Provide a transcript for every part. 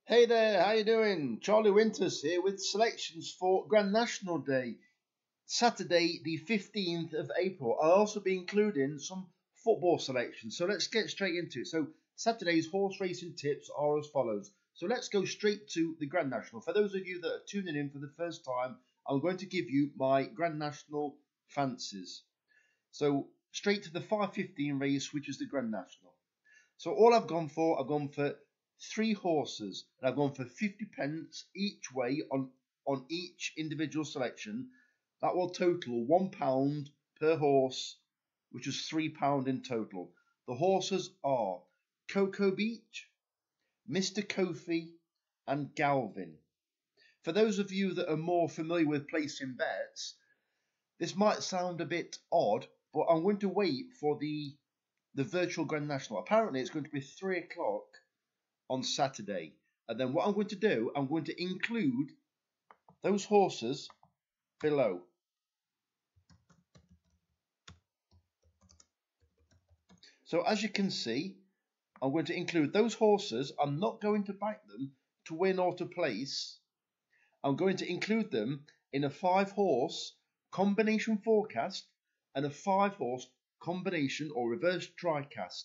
Hey there, how you doing? Charlie Winters here with selections for Grand National Day, Saturday the 15th of April. I'll also be including some football selections, so let's get straight into it. So Saturday's horse racing tips are as follows. So let's go straight to the Grand National. For those of you that are tuning in for the first time, I'm going to give you my Grand National fancies. So straight to the 5:15 race, which is the Grand National. So all I've gone for three horses, and I've gone for 50 pence each way on each individual selection. That will total £1 per horse, which is £3 in total. The horses are Cocoa Beach, Mr. Kofi, and Galvin. For those of you that are more familiar with placing bets, this might sound a bit odd, but I'm going to wait for the virtual Grand National. Apparently, it's going to be 3 o'clock on Saturday. And then what I'm going to do, I'm going to include those horses below. So as you can see, I'm going to include those horses. I'm not going to back them to win or to place. I'm going to include them in a 5-horse combination forecast and a 5-horse combination or reverse tricast.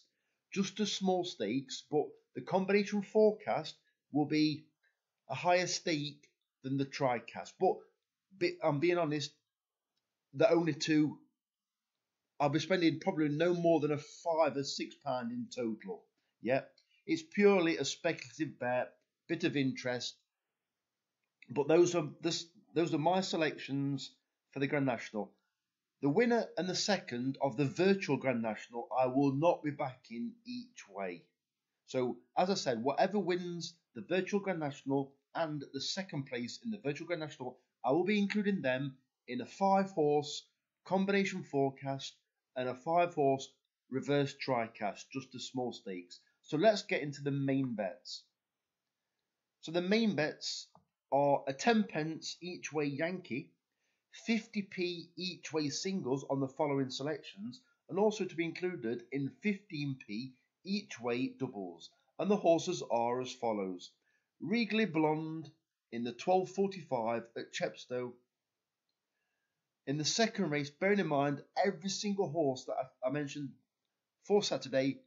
Just a small stakes, but the combination forecast will be a higher stake than the tricast. But I'm being honest, the only two, I'll be spending probably no more than a £5 or £6 in total. Yeah, it's purely a speculative bet, bit of interest. But those are my selections for the Grand National. The winner and the second of the virtual Grand National, I will not be backing each way. So, as I said, whatever wins the virtual Grand National and the second place in the virtual Grand National, I will be including them in a 5-horse combination forecast and a 5-horse reverse tricast, just a small stakes. So let's get into the main bets. So the main bets are a 10 pence each way Yankee, 50p each way singles on the following selections, and also to be included in 15p each way doubles. And the horses are as follows. Regally Blonde in the 12:45 at Chepstow. In the second race, bearing in mind every single horse that I mentioned for Saturday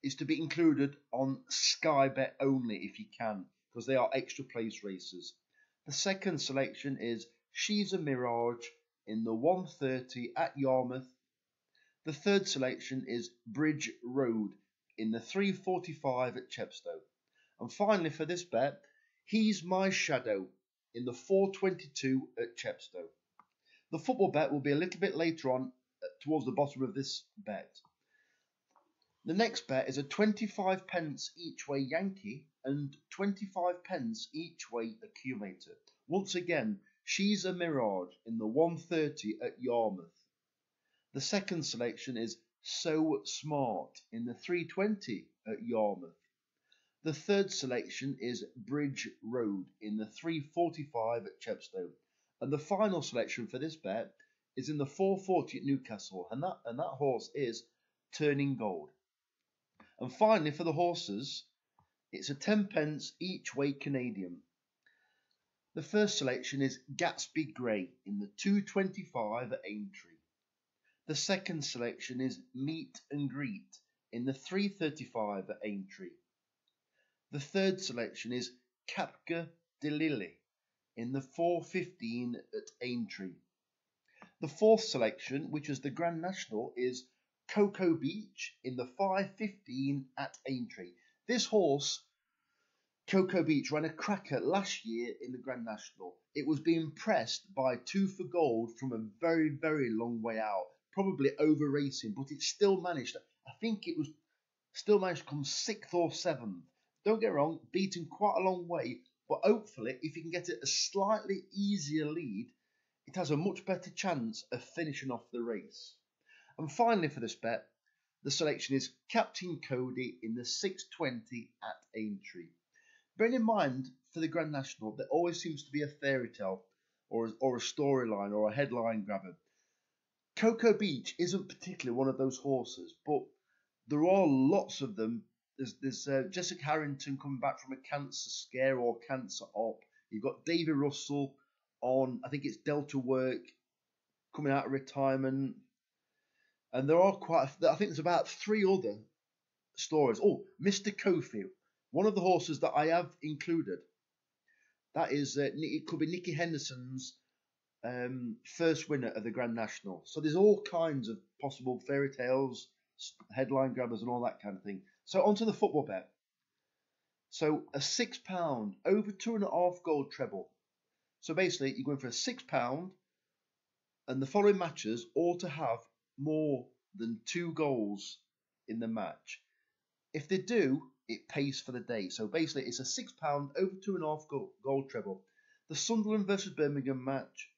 is to be included on Sky Bet only if you can, because they are extra place races. The second selection is She's a Mirage in the 1:30 at Yarmouth. The third selection is Bridge Road in the 3:45 at Chepstow. And finally for this bet, He's My Shadow in the 4:22 at Chepstow. The football bet will be a little bit later on towards the bottom of this bet. The next bet is a 25 pence each way Yankee and 25 pence each way accumulator. Once again, She's a Mirage in the 1:30 at Yarmouth. The second selection is So Smart in the 3:20 at Yarmouth. The third selection is Bridge Road in the 3:45 at Chepstow. And the final selection for this bet is in the 4:40 at Newcastle, and that horse is Turning Gold. And finally for the horses, it's a 10 pence each way Canadian. The first selection is Gatsby Grey in the 2:25 at Aintree. The second selection is Meet and Greet in the 3:35 at Aintree. The third selection is Capca de Lille in the 4:15 at Aintree. The fourth selection, which is the Grand National, is Cocoa Beach in the 5:15 at Aintree. This horse, Cocoa Beach, ran a cracker last year in the Grand National. It was being pressed by Two for Gold from a very, very long way out, probably over racing, but it still managed. I think it was still managed to come 6th or 7th. Don't get wrong, beaten quite a long way, but hopefully if you can get it a slightly easier lead, it has a much better chance of finishing off the race. And finally for this bet, the selection is Captain Cody in the 6:20 at Aintree. Bearing in mind, for the Grand National, there always seems to be a fairy tale or a storyline or a headline grabber. Cocoa Beach isn't particularly one of those horses, but there are lots of them there's Jessica Harrington coming back from a cancer scare or cancer op. You've got David Russell on, I think it's Delta work, coming out of retirement. And there are I think there's about 3 other stories. Oh, Mr. Kofi, one of the horses that I have included. That is, it could be Nicky Henderson's first winner of the Grand National. So there's all kinds of possible fairy tales, headline grabbers, and all that kind of thing. So onto the football bet. So a £6 over 2.5 gold treble. So basically, you're going for a £6, and the following matches ought to have more than 2 goals in the match. If they do, it pays for the day. So basically, it's a £6 over 2.5 gold treble. The Sunderland versus Birmingham match,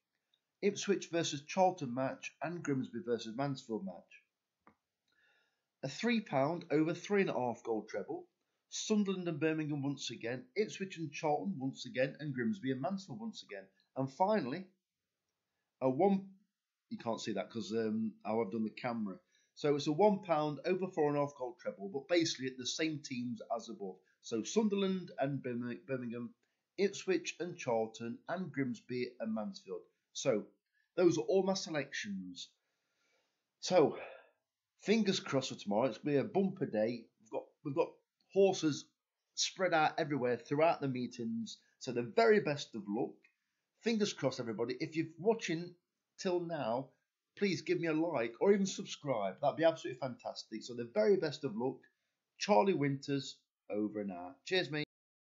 Ipswich versus Charlton match, and Grimsby versus Mansfield match. A £3 over 3.5 gold treble. Sunderland and Birmingham once again, Ipswich and Charlton once again, and Grimsby and Mansfield once again. And finally, you can't see that because how I've done the camera. So it's a £1 over 4.5 gold treble, but basically the same teams as above. So Sunderland and Birmingham, Ipswich and Charlton, and Grimsby and Mansfield. So those are all my selections. So fingers crossed for tomorrow. It's going to be a bumper day. We've got horses spread out everywhere throughout the meetings. So the very best of luck. Fingers crossed, everybody. If you're watching till now, please give me a like or even subscribe. That'd be absolutely fantastic. So the very best of luck. Charlie Winters, over and out. Cheers, mate.